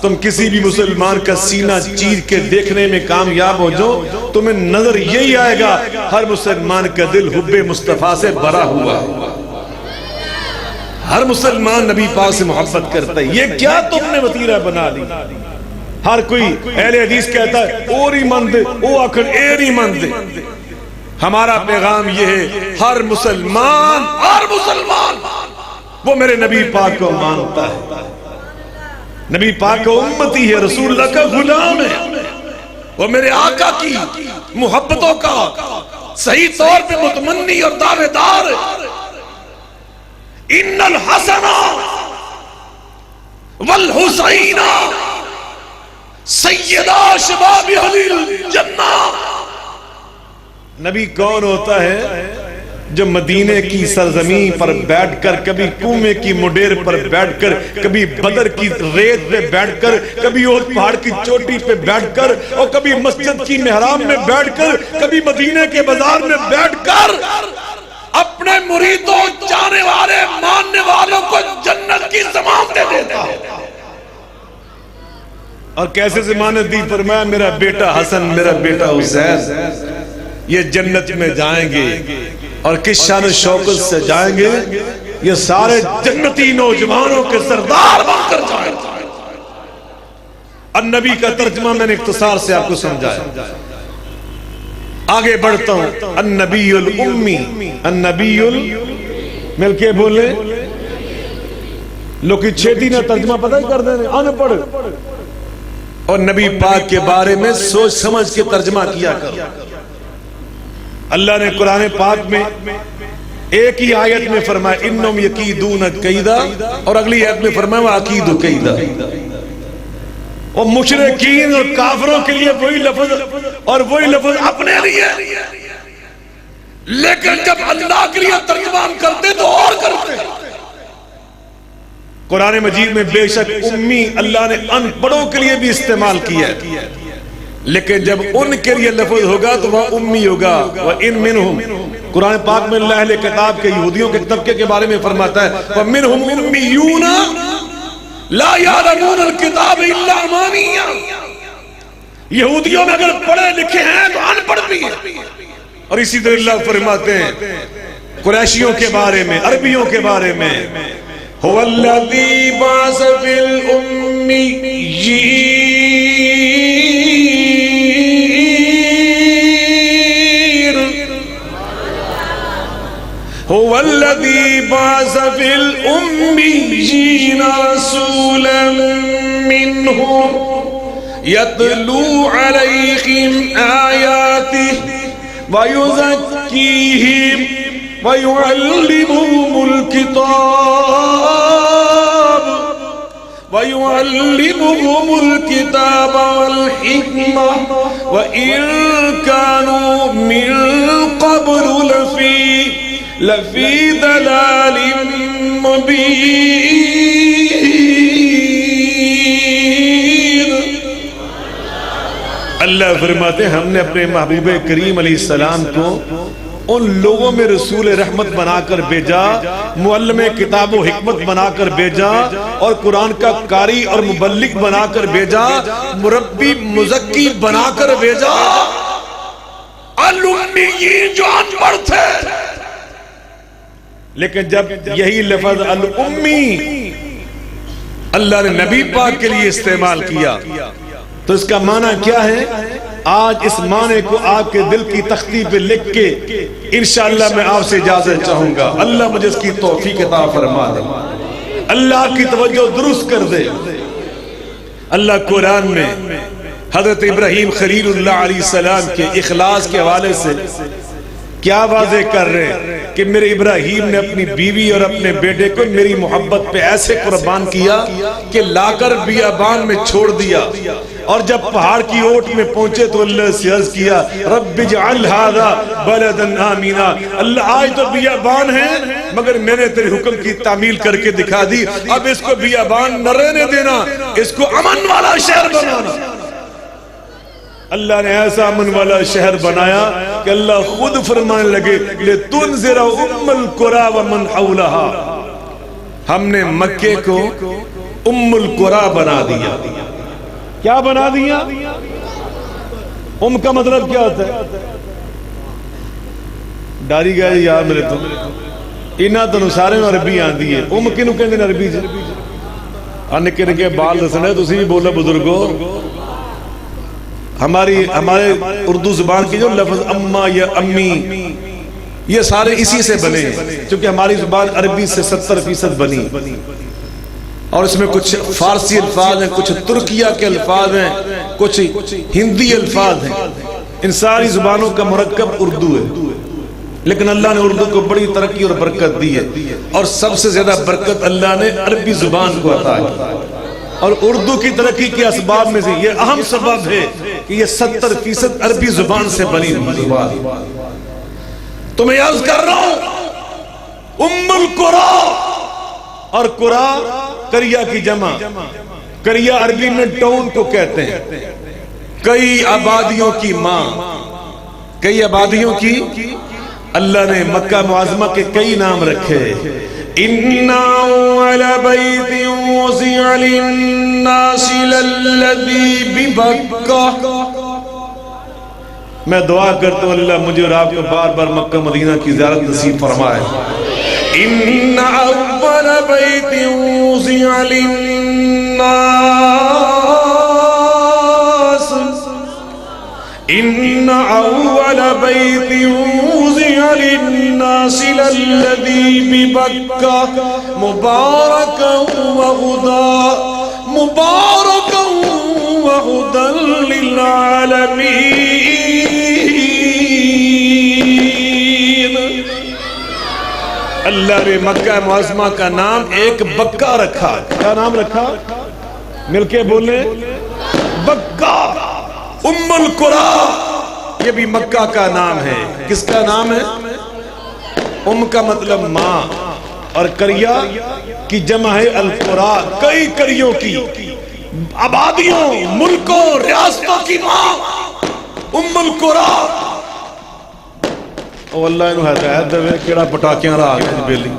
Speaker 2: تم کسی بھی مسلمان کا سینہ چیر کے دیکھنے میں کامیاب ہو جو تمہیں نظر یہی آئے گا ہر مسلمان کا دل حب مصطفیٰ سے بھرا ہوا. ہر مسلمان نبی پاک سے محبت کرتا ہے. یہ کیا تم نے وطیرہ بنا لی؟ ہر کوئی اہل حدیث کہتا ہے اوری مند او آخر ایری مند. ہمارا پیغام یہ ہے ہر مسلمان وہ میرے نبی پاک کو مانتا ہے. نبی پاک کا امتی ہے، رسول اللہ کا غلام ہے، وہ میرے آقا کی محبتوں کا صحیح طور پہ متمنی اور دعوے دار ہے۔ ان الحسن والحسین سیدہ شباب اہل الجنہ۔ نبی کون ہوتا ہے؟ جو مدینے کی سرزمین پر بیٹھ کر، کبھی کومے کی مڈیر پر بیٹھ کر، کبھی بدر کی ریت پہ بیٹھ کر، کبھی احد پہاڑ کی چوٹی پہ بیٹھ کر، اور کبھی مسجد کی محراب میں بیٹھ کر، کبھی مدینے کے بازار میں بیٹھ کر اپنے مریدوں، جانے والے، ماننے والوں کو جنت کی ضمانتیں دیتا ہے۔ اور کیسے ضمانت دی؟ فرمایا میرا بیٹا حسن، میرا بیٹا حسین یہ جنت میں جائیں گے، اور کس شان و شوکت سے جائیں گے؟ یہ سارے جنتی نوجوانوں کے سردار بن کر جائیں گے۔ النبی کا ترجمہ میں نے اختصار سے آپ کو سمجھایا، آگے بڑھتا ہوں۔ النبی الامی، النبی مل کے بولے، لوگ چھیٹی نہ ترجمہ پتہ ہی کر دیں، ان پڑھ، اور نبی پاک کے بارے میں سوچ سمجھ کے ترجمہ کیا کر۔ اللہ نے قرآن پاک میں ایک ہی آیت میں فرمایا انہم یکیدون کیدا، اور اگلی آیت میں فرمایا وَأَكِيدُ كَيْدًا۔ اور مشرکین اور کافروں کے لیے وہی لفظ اور وہی لفظ اپنے لیے، لیکن جب اللہ کے لیے ترجمہ کرتے تو اور کرتے۔ قرآن مجید میں بے شک امی اللہ نے ان پڑھوں کے لیے بھی استعمال کیا ہے، لیکن جب ان کے لیے لفظ ہوگا تو وہ امی ہوگا۔ وَإِن مِّنْهُمْ، قرآن پاک میں اللہ اہل کتاب کے یہودیوں کے طبقے کے بارے میں فرماتا ہے وَمِنْهُمْ أُمِّيُّونَ لَا يَعْلَمُونَ الْكِتَابَ إِلَّا أَمَانِيَّ، یہودیوں میں اگر پڑھے لکھے ہیں تو ان پڑھ بھی ہیں۔ اور اسی طرح اللہ فرماتے ہیں قریشیوں کے بارے میں، عربیوں کے بارے میں هُوَ الَّذِي بَعَثَ فِي الْأُمِّيِّينَ هو الذي بعث في الأميين رسولا منهم يتلو عليهم آياته ويزكيهم ويعلمهم الكتاب والحكمة وإن كانوا من قبل لفی دلال مبین۔ اللہ فرماتے ہیں ہم نے اپنے محبوب کریم علیہ السلام کو ان لوگوں میں رسول رحمت بنا کر بھیجا، معلم کتاب و حکمت بنا کر بھیجا، اور قرآن کا قاری اور مبلغ بنا کر بھیجا، مربی مزکی بنا کر بھیجا۔ الامیین جو ان پڑھ تھے، لیکن جب یہی لفظ الامی اللہ نے نبی پاک کے لیے استعمال کیا تو اس کا معنی کیا ہے؟ آج اس معنی کو آپ کے دل کی تختی پہ لکھ کے انشاءاللہ میں آپ سے اجازت چاہوں گا۔ اللہ مجھے اس کی توفیق عطا فرما دے، اللہ کی توجہ درست کر دے۔ اللہ قرآن میں حضرت ابراہیم خلیل اللہ علیہ السلام کے اخلاص کے حوالے سے کیا واضح کر رہے ہیں کہ میرے ابراہیم نے اپنی بیوی اور اپنے بیٹے کو میری محبت پہ ایسے قربان کیا کہ لا کر بیابان میں چھوڑ دیا، اور جب پہاڑ کی اوٹ میں پہنچے تو اللہ سے عرض کیا رب اجعل ھذا بلدا آمنا، اللہ آج تو بیابان ہے مگر میں نے تیرے حکم کی تعمیل کر کے دکھا دی، اب اس کو بیابان نہ رہنے دینا، اس کو امن والا شہر بنانا۔ اللہ نے ایسا امن والا شہر بنایا کہ اللہ خود فرمانے لگے لِتُنذِرَ أُمَّ الْقُرَى وَمَنْ حَوْلَهَا، ہم نے مکے کو ام القرى بنا دیا۔ کیا بنا دیا؟ ام کا مطلب کیا ہوتا ہے؟ ڈاری گئے یار میرے تو انہاں تو سارے عربی آندی ہے، ام کنو کہندے نے عربی سے؟ نکے نکے بال دسنے تسی بھی بولا بزرگو، ہمارے اردو زبان کی جو لفظ اما یا امی یہ سارے اسی سے بنے، چونکہ ہماری زبان عربی سے 70% بنی۔ اور اس میں کچھ فارسی الفاظ ہیں، کچھ ترکیہ کے الفاظ ہیں، کچھ ہندی الفاظ ہیں. ان ساری زبانوں کا مرکب اردو ہے، لیکن اللہ نے اردو کو بڑی ترقی اور برکت دی ہے. اور سب سے زیادہ برکت اللہ نے عربی زبان کو عطا کی. اور اردو کی ترقی کے اسباب میں سے یہ اہم سبب ہے کہ یہ 70% عربی زبان سے بنی ہوئی زبان. تو میں عرض کر رہا ہوں ام القرا، اور قرا قریہ کی جمع. قریہ عربی میں ٹاؤن کو کہتے ہیں. کئی آبادیوں کی ماں، کئی آبادیوں کی. اللہ نے مکہ معظمہ کے کئی نام رکھے. اِنَّا أَوَّلَ بَيْتٍ وُضِعَ لِلنَّاسِ لَلَّذِي بِبَكَّةَ. میں دعا کرتا ہوں اللہ مجھے اور آپ کو بار بار مکہ مدینہ کی زیارت نصیب فرمائے. اِنَّ أَوَّلَ بَيْتٍ وُضِعَ لِلنَّاسِ إن أول بيت وضع للناس للذي ببكة مباركا وهدى للعالمين. اللہ نے مکہ معظمہ کا نام ایک بکہ رکھا. کیا نام رکھا؟ مل کے بولے. بکہ. ام القرا یہ بھی مکہ کا نام ہے. کس کا نام ہے؟ ام کا مطلب ماں، اور قریہ کی جمع ہے القرا. کئی قریوں کی، آبادیوں، ملکوں، ریاستوں کی ماں ام القرا. او اللہ انہوں ہدایت دے کیڑا پٹاکیاں رہا گئے بیلی.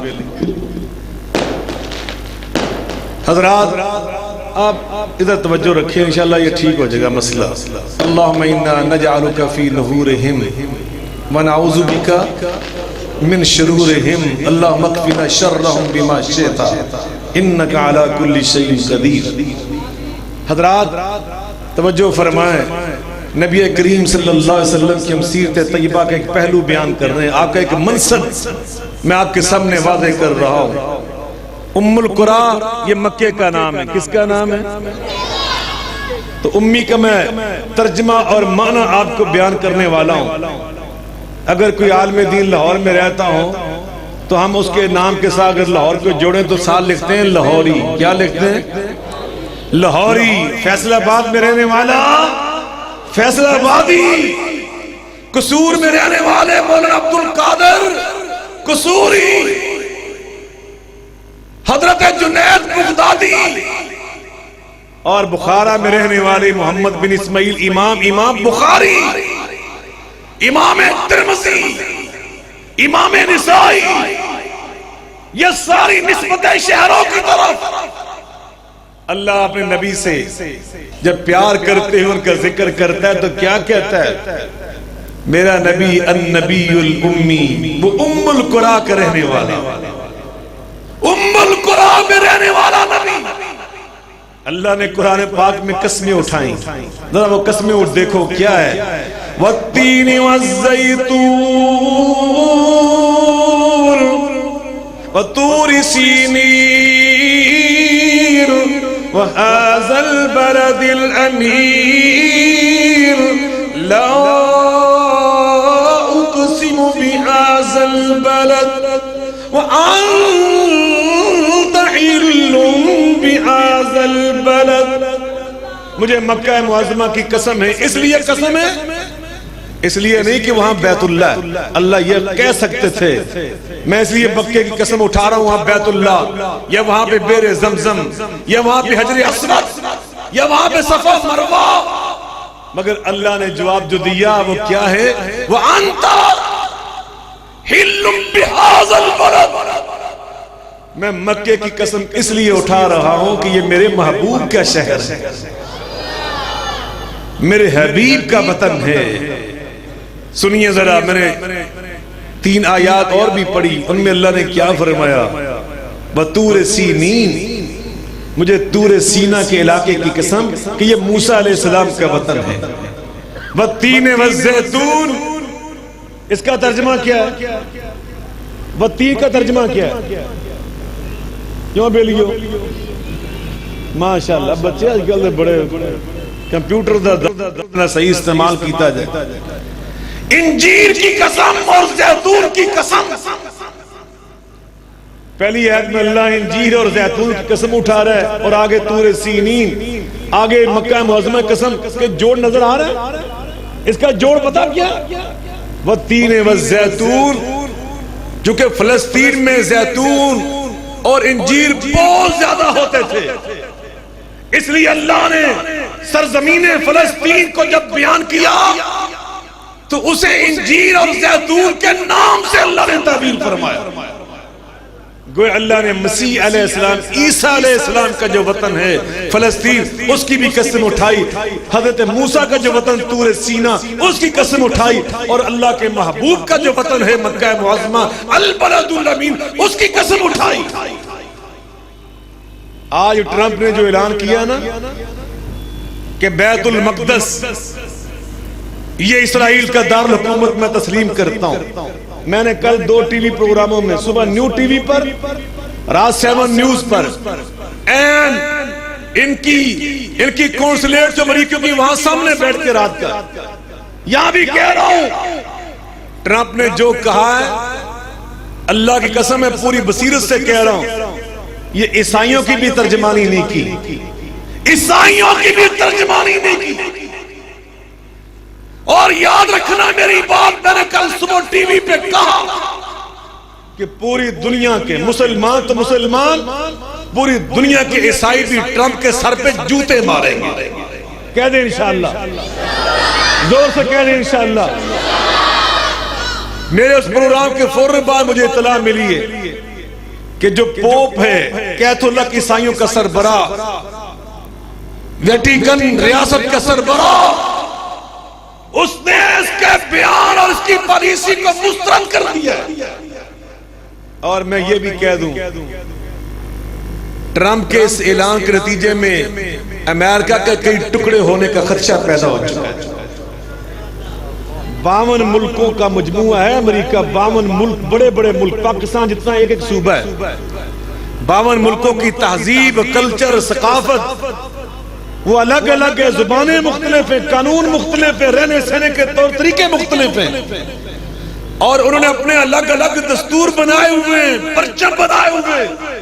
Speaker 2: حضرات آپ ادھر توجہ رکھیں، انشاءاللہ یہ ٹھیک ہو جائے گا مسئلہ. اللہم انا نجعلک فی نحورہم ونعوذ بک من شرورہم اللہم اکفنا شرہم بما شئت انک علی کل شیء قدیر. حضرات توجہ فرمائیں، نبی کریم صلی اللہ علیہ وسلم کی ہم سیرت طیبہ کا ایک پہلو بیان کر رہے ہیں. آپ کا ایک منصب میں آپ کے سامنے واضح کر رہا ہوں. ام القرا یہ مکے کا نام ہے. کس کا نام ہے؟ تو امی کا میں ترجمہ اور معنی آپ کو بیان کرنے والا ہوں. اگر کوئی عالم دین لاہور میں رہتا ہوں تو ہم اس کے نام کے ساتھ اگر لاہور کو جوڑیں تو ساتھ لکھتے ہیں لاہوری. کیا لکھتے ہیں؟ لاہوری. فیصل آباد میں رہنے والا فیصل آبادی. قصور میں رہنے والے مولانا عبد القادر قصوری. حضرت جنید بغدادی. اور بخارا میں رہنے والے محمد بن اسماعیل امام بخاری، امام ترمذی، امام نسائی. یہ ساری نسبتیں شہروں کی طرف. اللہ اپنے نبی سے جب پیار کرتے ہیں ان کا ذکر کرتا ہے تو کیا کہتا ہے؟ میرا نبی النبی الامی، وہ ام القرا کا رہنے والا، ام القرا میں رہنے والا نبی. اللہ نے قرآن پاک میں قسمیں اٹھائیں. ذرا وہ قسمیں اٹھ دیکھو کیا ہے. والتین والزیتون وطور سینین وهذا البلد الأمير لا أقسم بهذا البلد وأنت حل بهذا البلد. مجھے مکہ معظمہ کی قسم ہے. اس لیے قسم ہے، اس لیے نہیں کہ وہاں بیت اللہ. اللہ یہ کہہ سکتے تھے میں اس لیے مکے کی قسم اٹھا رہا ہوں وہاں بیت اللہ، یا وہاں پہ بیر زمزم، یا وہاں پہ حجر اسود، یا وہاں پہ صفا مروہ. مگر اللہ نے جواب جو دیا وہ کیا ہے؟ وَأَنْتَ حِلٌّ بِهَذَا الْبَلَدِ. میں مکے کی قسم اس لیے اٹھا رہا ہوں کہ یہ میرے محبوب کا شہر ہے، میرے حبیب کا وطن ہے. سنیے ذرا، میں نے 3 آیات اور بھی پڑھی، ان میں اللہ نے کیا فرمایا؟ وَطُورِ سِینِین. مجھے طور سینہ کے علاقے کی قسم کہ یہ موسیٰ علیہ السلام کا وطن ہے. وَالتِّینِ وَالزَّیتُون. اس کا ترجمہ کیا ہے؟ وَالتِّین کا ترجمہ کیا ہے؟ کیوں بیلیو؟ ماشاءاللہ بچے آج کل بڑے کمپیوٹر دا صحیح استعمال کیتا جائے. انجیر کی قسم اور زیتون کی قسم. پہلی آیت میں اللہ انجیر اور زیتون کی قسم اٹھا رہا ہے اور آگے طور سینین, آگے مکہ معظمہ قسم. اس کے جوڑ نظر آ رہا ہے؟ اس کا جوڑ پتا کیا؟ والتین والزیتون. چونکہ فلسطین میں زیتون اور انجیر بہت زیادہ ہوتے تھے, اس لیے اللہ نے سرزمین فلسطین کو جب بیان کیا تو اسے انجیر اور زیتون کے نام سے اللہ نے تعبیر فرمایا. گویا اللہ نے مسیح علیہ السلام, عیسیٰ علیہ السلام کا جو وطن ہے فلسطین, اس کی بھی قسم اٹھائی. حضرت موسیٰ کا جو وطن طور سینا, اس کی قسم اٹھائی. اور اللہ کے محبوب کا جو وطن ہے مکہ معظمہ البلد الامین, اس کی قسم اٹھائی. آج ٹرمپ نے جو اعلان کیا نا کہ بیت المقدس یہ اسرائیل کا دارالحکومت میں تسلیم کرتا ہوں. میں نے کل 2 ٹی وی پروگراموں میں, صبح نیو ٹی وی پر, رات 7 نیوز پر, ان کی کونسلیٹ جو مری, کیونکہ وہاں سامنے بیٹھ کے رات کا, یہاں بھی کہہ رہا ہوں ٹرمپ نے جو کہا ہے اللہ کی قسم ہے پوری بصیرت سے کہہ رہا ہوں, یہ عیسائیوں کی بھی ترجمانی نہیں کی, عیسائیوں کی بھی ترجمانی نہیں کی. اور یاد رکھنا میری بات, میں نے کل صبح ٹی وی پہ کہا کہ پوری دنیا کے مسلمان تو مسلمان, پوری دنیا کے عیسائی بھی ٹرمپ کے سر پہ جوتے ماریں گے. کہہ دیں انشاءاللہ, زور سے کہہ دیں انشاءاللہ. میرے اس پروگرام کے فوراً بعد مجھے اطلاع ملی ہے کہ جو پوپ ہے کیتھولک عیسائیوں کا سربراہ, ویٹیکن ریاست کا سربراہ, اس نے اس کے بیان اور اس کی پالیسی کو مسترد کر دیا. اور میں یہ بھی کہہ دوں ٹرمپ کے اس اعلان کے نتیجے میں امریکہ کے کئی ٹکڑے ہونے کا خدشہ پیدا ہو چکا ہے. 52 ملکوں کا مجموعہ ہے امریکہ, 52 ملک, بڑے بڑے ملک, پاکستان جتنا ایک صوبہ ہے. 52 ملکوں کی تہذیب, کلچر, ثقافت وہ الگ الگ ہے, زبانیں مختلف ہیں, قانون مختلف ہیں, رہنے سہنے کے طور طریقے مختلف ہیں, اور انہوں نے اپنے الگ الگ دستور بنائے ہوئے ہیں, پرچم بنائے ہوئے ہیں.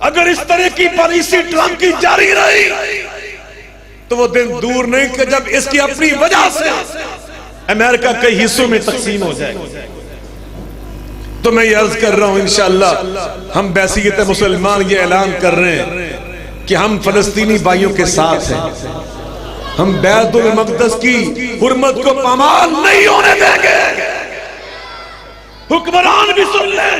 Speaker 2: اگر اس طرح کی پالیسی ٹرمپ کی جاری رہی تو وہ دن دور نہیں کہ جب اس کی اپنی وجہ سے امریکہ کئی حصوں میں تقسیم ہو جائے. تو میں یہ عرض کر رہا ہوں انشاءاللہ ہم بحیثیت مسلمان یہ اعلان کر رہے ہیں کہ ہم فلسطینی بھائیوں کے ساتھ ہیں. ہم بیت المقدس کی حرمت کو پامال نہیں ہونے دیں گے. حکمران بھی سن لیں.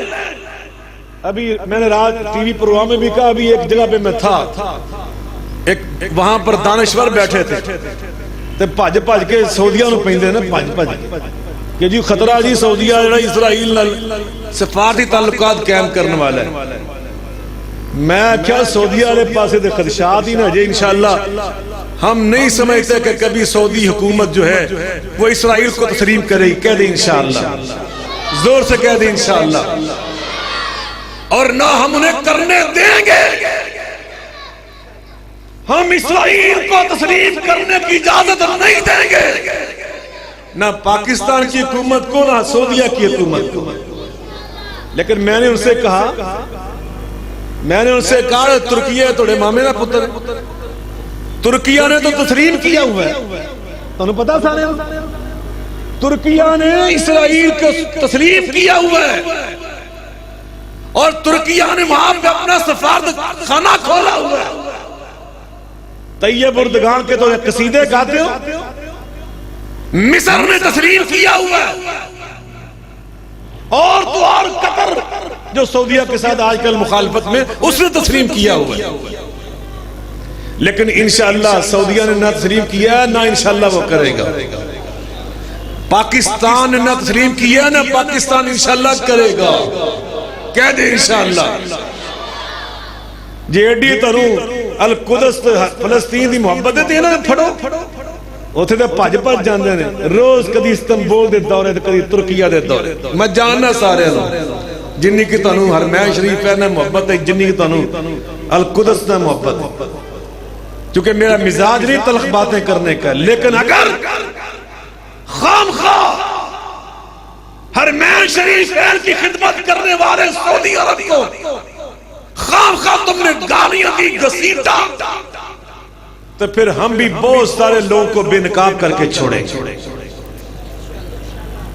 Speaker 2: ابھی میں نے رات ٹی وی پروگرام میں بھی کہا, ابھی ایک جگہ پہ میں تھا, ایک وہاں پر دانشور بیٹھے تھے تے بھج بھج کے سعودیہ نو پیندے نا, بھج کہ جی خطرہ جی سعودیہ جڑا اسرائیل نال سفارتی تعلقات قائم کرنے والا ہے. میں کیا سعودیہ والے پاسے دے خدشات ہی نہ جے. انشاءاللہ ہم نہیں سمجھتے کہ کبھی سعودی حکومت جو ہے وہ اسرائیل کو تسلیم کرے گی. کہہ دیں انشاءاللہ, زور سے کہہ دیں انشاءاللہ. اور نہ ہم انہیں کرنے دیں گے. ہم اسرائیل کو تسلیم کرنے کی اجازت نہیں دیں گے, نہ پاکستان کی حکومت کو نہ سعودیہ کی حکومت کو. لیکن میں نے ان سے کہا ترکیہ توڑے مامے نہ پتر, ترکیہ نے تو تسلیم کیا ہوا ہے. تو انہوں پتا سارے ترکیہ نے اسرائیل کو تسلیم کیا ہوا ہے, اور ترکیہ نے وہاں پہ اپنا سفارت خانہ کھولا ہوا ہے. طیب اردگان کے تو قصیدے گاتے ہو. مصر نے تسلیم کیا ہوا ہے, اور تو اور قطر جو سعودیہ کے ساتھ آج کل مخالفت میں, اس نے تسلیم کیا ہوا ہے. لیکن انشاءاللہ سعودیہ نے نہ تسلیم کیا نہ انشاءاللہ وہ کرے گا. پاکستان نے نہ تسلیم کیا نہ پاکستان انشاءاللہ کرے گا. کہہ دے انشاءاللہ. جی ایڈی تروں القدس فلسطین دی محبت دیتے ہیں نا, پھڑو اوتھے تے بھج بھج جاندے نے روز, کدی استنبول دے دورے تے کدی ترکیہ دے دورے. میں جاننا سارے نوں جنی کی تانوں حرمین شریف ہے نا محبت ہے, جنی کی تانوں القدس میں محبت ہے، کیونکہ میرا مزاج نہیں تلخ باتیں کرنے کا، لیکن اگر خام خواہ حرمین شریفین کی خدمت کرنے والے سعودی عرب کو خام خواہ تم نے گالیاں دی، گھسیٹا، تو پھر ہم بھی بہت سارے لوگوں کو بے نقاب کر کے چھوڑیں گے۔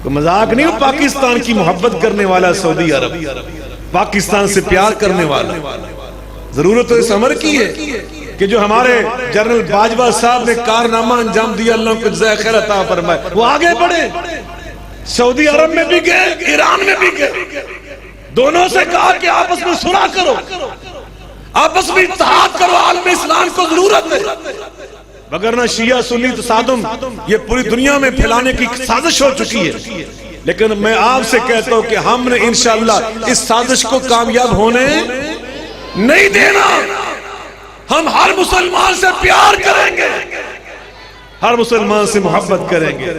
Speaker 2: تو مذاق نہیں ہو، پاکستان کی محبت کرنے والا سعودی عرب، پاکستان سے پیار کرنے والا، ضرورت تو اس عمر کی ہے کہ جو ہمارے جنرل باجوہ صاحب نے کارنامہ انجام دیا، اللہ کو جزائے خیر عطا فرمائے، وہ آگے بڑھے، سعودی عرب میں بھی گئے، ایران میں بھی گئے، دونوں سے کہا کہ آپس میں صلح کرو، آپس میں اتحاد کرو، عالم اسلام کو ضرورت ہے، وگرنہ شیعہ سنی تصادم یہ پوری دنیا میں پھیلانے کی سازش ہو چکی ہے۔ لیکن میں آپ سے کہتا ہوں کہ ہم نے انشاءاللہ اس سازش کو کامیاب ہونے نہیں دینا، ہم ہر مسلمان سے پیار کریں گے، ہر مسلمان سے محبت کریں گے۔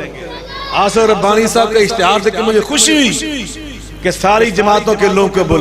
Speaker 2: آصر ربانی صاحب کا اشتہار سے کہ مجھے خوشی ہوئی کہ ساری جماعتوں کے لوگوں کو بلا